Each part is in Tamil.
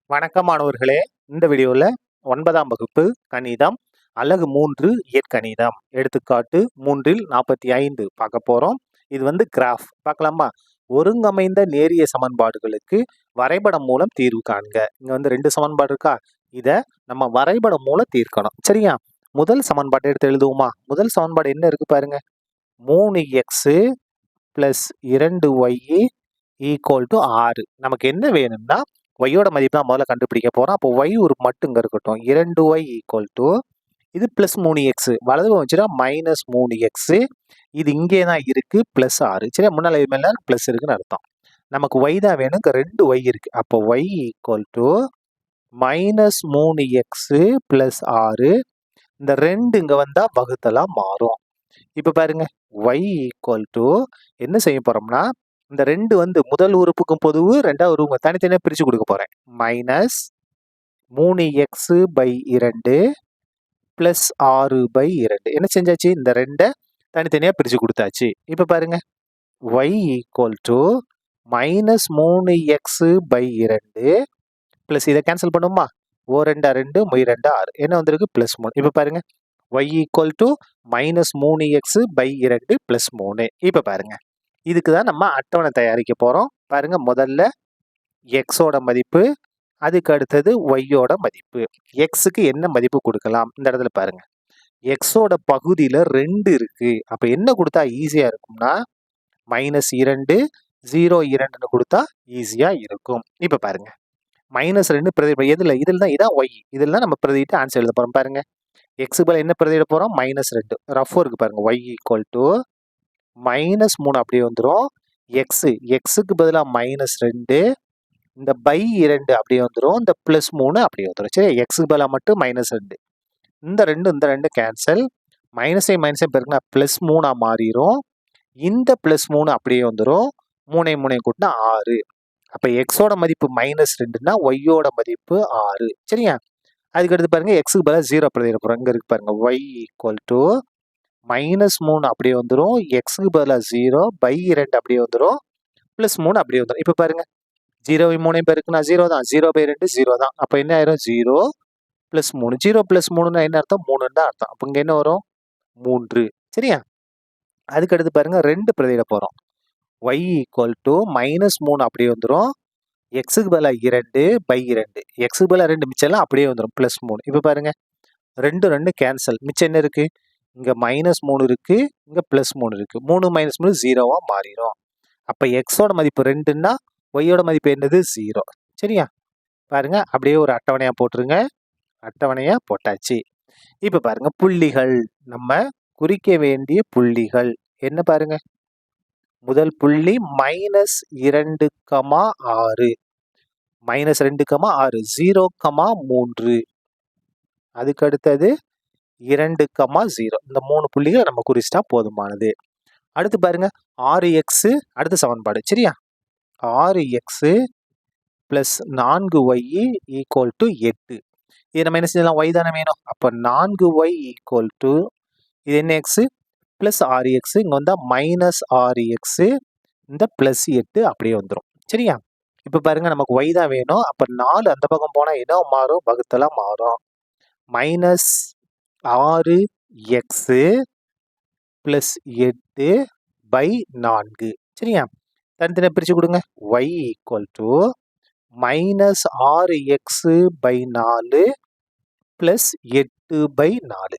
வணக்கம் மாணவர்களே. இந்த வீடியோவில் 9ஆம் வகுப்பு கணிதம் அலகு 3 இயற்கணிதம் எடுத்துக்காட்டு 3இல் 45 பார்க்க போகிறோம். இது கிராஃப் பார்க்கலாமா? ஒருங்கமைந்த நேரிய சமன்பாடுகளுக்கு வரைபடம் மூலம் தீர்வு காண்க. இங்கே 2 சமன்பாடு இருக்கா? இதை நம்ம வரைபடம் மூலம் தீர்க்கணும். சரியா? முதல் சமன்பாட்டை எடுத்து எழுதுவோமா? முதல் சமன்பாடு என்ன இருக்கு பாருங்க. 3x + 2y = 6. நமக்கு என்ன வேணும்னா ஒய்யோட மதிப்பு தான் முதல்ல கண்டுபிடிக்க போகிறோம். அப்போ ஒய் உறுப்பு மட்டும் இங்கே இருக்கட்டும். 2y = இது +3x, வலது வச்சுட்டா -3x, இது இங்கே தான் இருக்குது +6. சரியா? முன்னால் இது மேலே ப்ளஸ் இருக்குன்னு அர்த்தம். நமக்கு ஒய் தான் வேணும். இங்கே 2y இருக்குது. அப்போ y = -3x + 6. இந்த 2 இங்கே வந்தால் வகுத்தலாம் மாறும். இப்போ பாருங்க, y = என்ன செய்ய போகிறோம்னா, இந்த 2 முதல் உறுப்புக்கும் பொதுவு, ரெண்டாவது உறுப்பு தனித்தனியாக பிரித்து கொடுக்க போகிறேன். -3x/2 + 6/2. என்ன செஞ்சாச்சு? இந்த 2 தனித்தனியாக பிரித்து கொடுத்தாச்சு. இப்போ பாருங்க, y = -3x/2 ப்ளஸ் இதை கேன்சல் பண்ணுமா? 2 2 2 6. என்ன வந்திருக்கு? +3. இப்போ பாருங்க, y = -3x/2 + 3. இப்போ பாருங்க, இதுக்கு தான் நம்ம அட்டவணை தயாரிக்க போகிறோம். பாருங்க, முதல்ல எக்ஸோட மதிப்பு, அதுக்கு அடுத்தது ஒய்யோட மதிப்பு. எக்ஸுக்கு என்ன மதிப்பு கொடுக்கலாம்? இந்த இடத்துல பாருங்க, எக்ஸோட பகுதியில் 2 இருக்கு. அப்போ என்ன கொடுத்தா ஈஸியாக இருக்கும்னா, -2 0 2ன்னு கொடுத்தா ஈஸியாக இருக்கும். இப்போ பாருங்க, -2 பிரதியிட எதில்? இதில் தான். இதான் ஒய். இதில் தான் நம்ம பிரதிட்டு ஆன்சர் எழுத போகிறோம். பாருங்க, எக்ஸுக்கு பதில் என்ன பிரதியிட போகிறோம்? -2. ரஃப் இருக்கு பாருங்க. y = -3 அப்படியே வந்துடும். எக்ஸுக்கு பதிலாக -2, இந்த /2 அப்படியே வந்துடும். இந்த +3 அப்படியே வந்துடும். சரி, எக்ஸுக்கு பதிலாக மட்டும் -2. இந்த 2 கேன்சல். மைனஸை பெருக்குனா +3 மாறிடும். இந்த +3 அப்படியே வந்துடும். 3 கூட்டினா 6. அப்போ எக்ஸோட மதிப்பு -2னா ஒய்யோட மதிப்பு 6. சரியா? அதுக்கு அடுத்து பாருங்க, எக்ஸுக்கு பதிலாக 0 பிரதியிட போகிறோம். இங்கே இருக்கு பாருங்க, y = -3 அப்படியே வந்துடும். எக்ஸுக்கு பதிலாக 0, /2 அப்படியே வந்துடும், +3 அப்படியே வந்துடும். இப்போ பாருங்க, 0 3 பெருக்குனா 0 தான், 0/2 0 தான். அப்போ என்ன ஆயிரும்? 0 +3. 0 +3னா என்ன அர்த்தம்? 3ன்னு தான் அர்த்தம். அப்போ இங்கே என்ன வரும்? 3. சரியா? அதுக்கு அடுத்து பாருங்க, 2 பிரதியிட போகிறோம். y = -3 அப்படியே வந்துடும். எக்ஸுக்கு பதிலாக 2, /2. எக்ஸுக்கு பதிலாக 2, மிச்சம்லாம் அப்படியே வந்துடும், +3. இப்போ பாருங்க, 2 கேன்சல். மிச்சம் என்ன இருக்கு? இங்கே -3 இருக்கு, இங்கே +3 இருக்கு. 3 - 3 0வா மாறிடும். அப்போ எக்ஸோட மதிப்பு 2ன்னா ஒய்யோட மதிப்பு என்னது? 0. சரியா? பாருங்க, அப்படியே ஒரு அட்டவணையாக போட்டுருங்க. அட்டவணையாக போட்டாச்சு. இப்போ பாருங்க, புள்ளிகள், நம்ம குறிக்க வேண்டிய புள்ளிகள் என்ன பாருங்க. முதல் புள்ளி -2, 6, -2, 6, 0, 3. அதுக்கு அடுத்தது 2, 0. இந்த 3 புள்ளிகளை நம்ம குறிச்சிட்டா போதுமானது. அடுத்து பாருங்க, 6x, அடுத்த சமன்பாடு. சரியா? 6x + 4y = 8. இது நம்ம என்ன செஞ்சலாம்? y தானே வேணும். அப்போ 4y = இது என்ன? x + 6x. இங்கே வந்தால் -6x, இந்த +8 அப்படியே வந்துடும். சரியா? இப்போ பாருங்க, நமக்கு y தான் வேணும். அப்போ 4 அந்த பக்கம் போனால் என்ன மாறும்? வகுத்தலாம் மாறும். -6x + 8/4. சரியா? தனித்தனியாக பிரித்து கொடுங்க. y = -6x/4 + 8/4.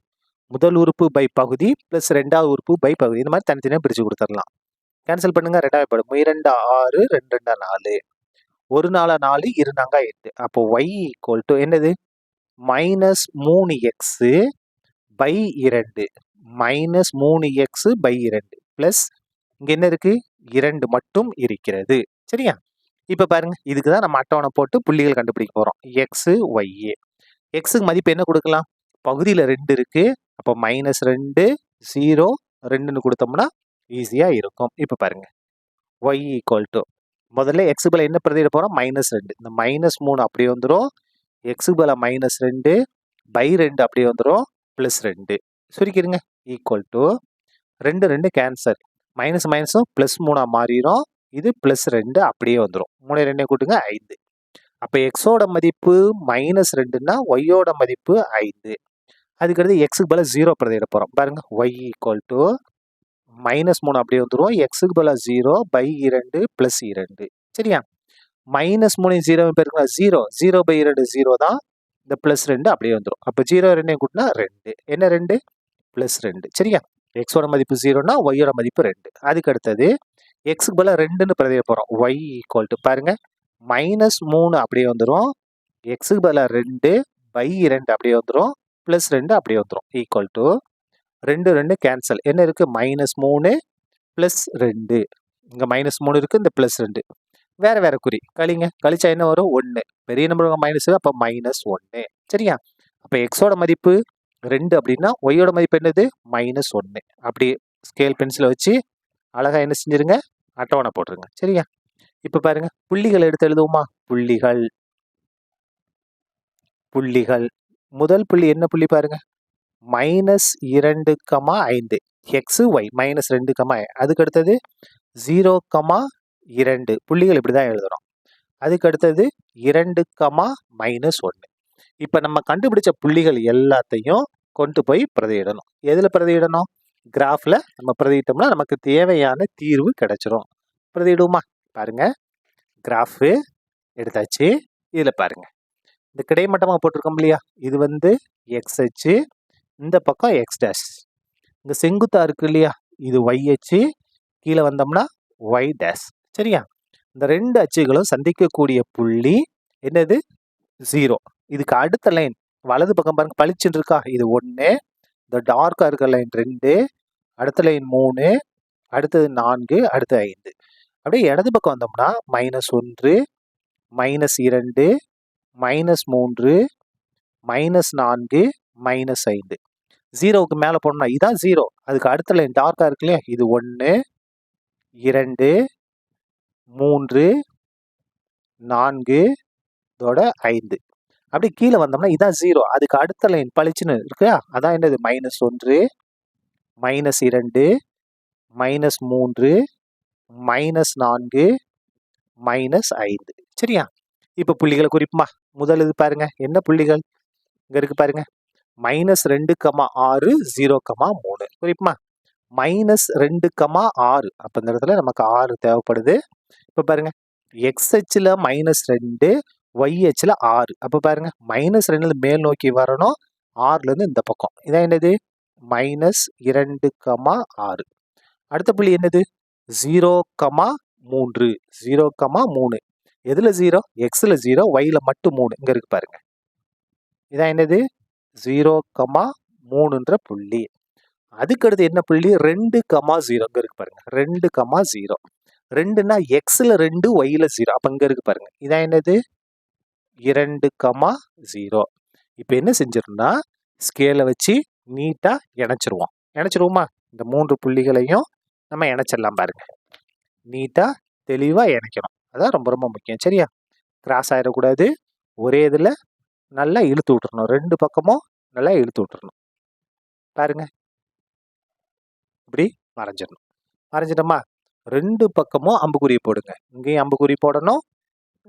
முதல் உறுப்பு பகுதி ப்ளஸ் ரெண்டாவது உறுப்பு பகுதி. இந்த மாதிரி தனித்தனியாக பிரித்து கொடுத்துடலாம். கேன்சல் பண்ணுங்க. 2 படும். 2 6, 2 4, 1 4 4, 2 4 8. அப்போ y = என்னது? -3x/2 -3x/2 ப்ளஸ் இங்கே என்ன இருக்கு? 2 மட்டும் இருக்கிறது. சரியா? இப்போ பாருங்க, இதுக்கு தான் நம்ம அட்டவணை போட்டு புள்ளிகள் கண்டுபிடிக்க போகிறோம். x, y. எக்ஸுக்கு மதிப்பு என்ன கொடுக்கலாம்? பகுதியில் 2 இருக்கு. அப்போ -2, 0, 2ன்னு கொடுத்தோம்னா ஈஸியாக இருக்கும். இப்போ பாருங்க, y = முதல்ல எக்ஸுக்கு பதிலாக என்ன பிரதியிட போகிறோம்? -2. இந்த -3 அப்படியே வந்துடும். எக்ஸுக்கு பதிலாக -2, /2 அப்படியே வந்துடும், +2. சுருக்கிடுங்க. = 2 2 கேன்சல். மைனஸும் +3 மாறிடும். இது +2 அப்படியே வந்துடும். 3 2 கூட்டுங்க 5. அப்போ எக்ஸோட மதிப்பு -2ன்னா ஒய்யோட மதிப்பு 5. அதுக்கடுத்து எக்ஸுக்கு பதிலாக 0 பிரதியிட போகிறோம். பாருங்க ஒய் ஈக்குவல் டு -3 அப்படியே வந்துடும். எக்ஸுக்கு பதிலாக 0/2 + 2. சரியா? -3 0 பெருக்கா 0 0/2 0 தான். இந்த +2 அப்படியே வந்துடும். அப்போ 0 2 கூட்டினா 2. என்ன 2? +2. சரியா? எக்ஸோட மதிப்பு 0னா ஒய்யோட மதிப்பு 2. அதுக்கு அடுத்தது எக்ஸுக்கு பதிலாக 2ன்னு பிரதியிட போகிறோம். ஒய் ஈக்குவல் டு பாருங்க -3 அப்படியே வந்துடும். எக்ஸுக்கு பதிலாக 2/2 அப்படியே வந்துடும். +2 அப்படியே வந்துடும். Equal to 2 2 cancel. என்ன இருக்கு? -3 + 2. இங்கே -3 இருக்கு, இந்த +2 வேற வேற குறி கழிங்க. கழிச்சா என்ன வரும்? 1. பெரிய நம்பர் மைனஸ், அப்போ -1. சரியா? அப்போ எக்ஸோட மதிப்பு 2 அப்படின்னா ஒய்யோட மதிப்பு என்னது? -1. அப்படி ஸ்கேல் பென்சிலை வச்சு அழகா என்ன செஞ்சிருங்க? அட்டவணை போட்டுருங்க. சரியா? இப்போ பாருங்க புள்ளிகள் எடுத்து எழுதுவோமா? புள்ளிகள் புள்ளிகள் முதல் புள்ளி என்ன புள்ளி பாருங்க? -2,5 எக்ஸ் ஒய் -2, அதுக்கு அடுத்தது 0,2 புள்ளிகள் இப்படிதான் எழுதுறோம். அதுக்கு அடுத்தது 2, -1. இப்ப நம்ம கண்டுபிடிச்ச புள்ளிகள் எல்லாத்தையும் கொண்டு போய் பிரதியிடணும். எதுல பிரதியிடணும்? கிராஃப்ல நம்ம பிரதியிட்டோம்னா நமக்கு தேவையான தீர்வு கிடைச்சிரும். பிரதியிடுவோமா? பாருங்க கிராஃப் எடுத்தாச்சு. இதுல பாருங்க இந்த கிடைமட்டமா போட்டிருக்கோம் இல்லையா? இது வந்து எக்ஸ் அச்சு, இந்த பக்கம் எக்ஸ் டேஷ். இந்த செங்குத்தா இருக்கு இல்லையா? இது ஒய் அச்சு, கீழே வந்தோம்னா ஒய் டேஷ். சரியா? இந்த 2 அச்சுகளும் சந்திக்கக்கூடிய புள்ளி என்னது? 0. இதுக்கு அடுத்த லைன் வலது பக்கம் பாருங்க பளிச்சுன்னு இருக்கா? இது 1. இந்த டார்க்கா இருக்க லைன் 2, அடுத்த லைன் 3, அடுத்தது 4, அடுத்து 5. அப்படியே இடது பக்கம் வந்தோம்னா -1, -2, -3, -4, -5. 0க்கு மேல போனோம்னா இதான் 0. அதுக்கு அடுத்த லைன் டார்க்கா இருக்கு இல்லையா? இது 1, 2, 3, 4, இதோட 5. அப்படி கீழே வந்தோம்னா இதான் 0. அதுக்கு அடுத்த லைன் பளிச்சுன்னு இருக்கா? அதான் என்னது? -1, -2, -3, -4, -5. சரியா? இப்ப புள்ளிகளை குறிப்புமா? முதல் இது பாருங்க என்ன புள்ளிகள் இங்க இருக்கு பாருங்க. -2, 6, 0, 3 குறிப்புமா? -2, 6 அப்ப இந்த இடத்துல நமக்கு 6 தேவைப்படுது. இப்ப பாருங்க எக்ஸ் அச்சுல -2, ஒய் அச்சுல 6. அப்ப பாருங்க -2 மேல் நோக்கி வரணும், 6ல இருந்து இந்த பக்கம். இதான் என்னது? -2, 6. அடுத்த புள்ளி என்னது? 0, 3. 0, 3. எதுல 0? எக்ஸ்ல 0, ஒய்ல மட்டும் 3. இங்க இருக்கு பாருங்க. இதான் என்னது? 0, 3ன்ற புள்ளி. அதுக்கு அடுத்து என்ன புள்ளி? 2, 0. இங்க இருக்கு பாருங்க. 2, 0. 2ன்னா எக்ஸ்ல 2, ஒய்ல 0. அப்ப இங்க இருக்கு பாருங்க. இதான் என்னது? 2, 0. இப்ப என்ன செஞ்சிடணும்னா ஸ்கேலை வச்சு நீட்டா இணைச்சிருவோம். இணைச்சிருவோமா? இந்த 3 புள்ளிகளையும் நம்ம இணைச்சிடலாம் பாருங்க. நீட்டா தெளிவா இணைக்கணும். அதான் ரொம்ப ரொம்ப முக்கியம். சரியா? கிராஸ் ஆயிடக்கூடாது. ஒரே இதுல நல்லா இழுத்து விட்டுறணும். 2 பக்கமும் நல்லா இழுத்து விட்டுறணும். பாருங்க இப்படி மறைஞ்சிடணும். மறைஞ்சிட்டோமா? 2 பக்கமும் அம்புக்குறி போடுங்க. இங்கேயும் அம்புக்குறி போடணும்,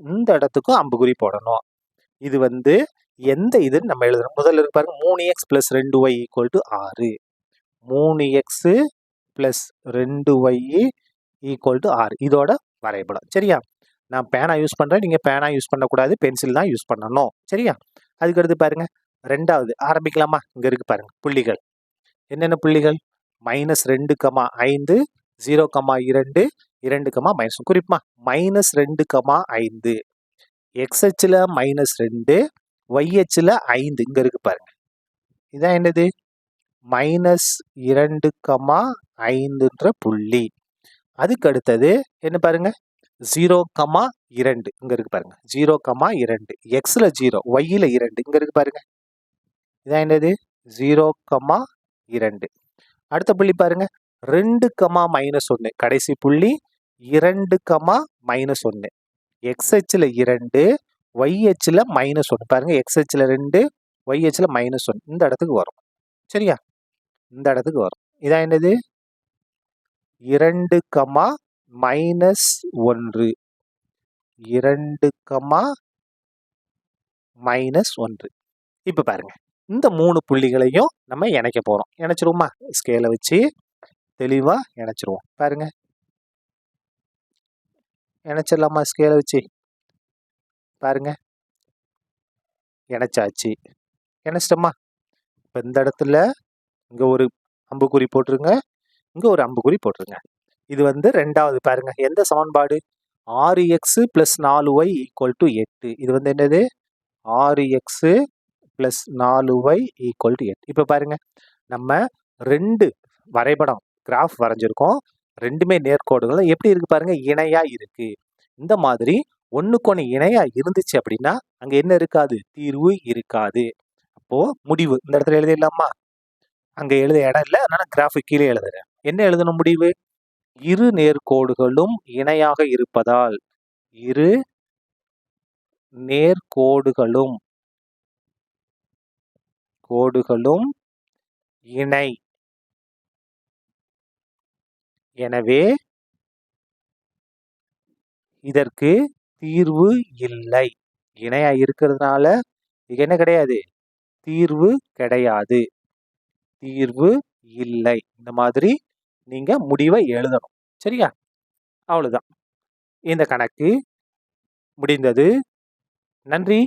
இந்த இடத்துக்கும் அம்புக்குறி போடணும். இது வந்து எந்த இதுன்னு நம்ம எழுதணும். முதல்ல இருக்கு பாருங்க 3x + 2y = 6. 3x + 2y = 6. இதோட வரைபடம். சரியா? நான் பேனா யூஸ் பண்றேன். நீங்க பேனா யூஸ் பண்ணக்கூடாது, பென்சில் தான் யூஸ் பண்ணணும். சரியா? அதுக்கடுத்து பாருங்க 2வது ஆரம்பிக்கலாமா? இங்க இருக்கு பாருங்க புள்ளிகள். என்னென்ன புள்ளிகள்? -2, 5, 0, 2, 2, -1. குறிப்புமா? -2, 5 எக்ஸ் அச்சுல -2, ஒய் அச்சுல 5. இங்க இருக்கு பாருங்க. இதான் என்னது? -2, 5ன்ற புள்ளி. அதுக்கு அடுத்தது என்ன பாருங்க? 0, 2. இங்க இருக்கு பாருங்க. 0, 2 எக்ஸ்ல 0, ஒய்ல 2. இங்க இருக்கு பாருங்க. இதான் என்னது? 0, 2. அடுத்த புள்ளி பாருங்க 2, -1 கடைசி புள்ளி 2, -1 எக்ஸ் அச்சுல 2, ஒய் அச்சுல -1. பாருங்க எக்ஸ் அச்சுல 2, ஒய் அச்சுல -1. இந்த இடத்துக்கு வரும். சரியா? இந்த இடத்துக்கு வரும். இதான் என்னது? 2, -1. 2, -1. இப்போ பாருங்க இந்த 3 புள்ளிகளையும் நம்ம இணைக்க போறோம். இணைச்சிருவோமா? ஸ்கேலை வச்சு தெளிவா இணைச்சிருவோம். பாருங்க. இணைச்சிடலாமா ஸ்கேலை வச்சு? பாருங்க. இணைச்சாச்சு. இணைச்சிட்டோமா? இப்போ இந்த இடத்துல இங்க ஒரு அம்புக்குறி போட்டுருங்க. இங்க ஒரு அம்புக்குறி போட்டுருங்க. இது வந்து 2வது பாருங்க. எந்த சமன்பாடு? 6x + 4y = 8. இது வந்து என்னது? 6x + 4y = 8. இப்போ பாருங்க. நம்ம 2 வரைபடம் கிராஃப் வரைஞ்சிருக்கோம். 2மே நேர்கோடுகள் எப்படி இருக்கு பாருங்க, இணையா இருக்கு. இந்த மாதிரி ஒண்ணுக்கொண்ணு இணையா இருந்துச்சு அப்படின்னா அங்க என்ன இருக்காது? தீர்வு இருக்காது. அப்போ முடிவு இந்த இடத்துல எழுதிடலாமா? அங்க எழுத இடம் இல்லை, அதனால கிராஃப் கீழே எழுதுறேன். என்ன எழுதணும் முடிவு? இரு நேர்கோடுகளும் இணையாக இருப்பதால் இரு நேர்கோடுகளும் இணை. எனவே இதற்கு தீர்வு இல்லை. இணையா இருக்கிறதுனால இது என்ன கிடையாது? தீர்வு கிடையாது. தீர்வு இல்லை. இந்த மாதிரி நீங்க முடிவை எழுதணும். சரியா? அவ்வளவுதான். இந்த கணக்கு முடிந்தது. நன்றி.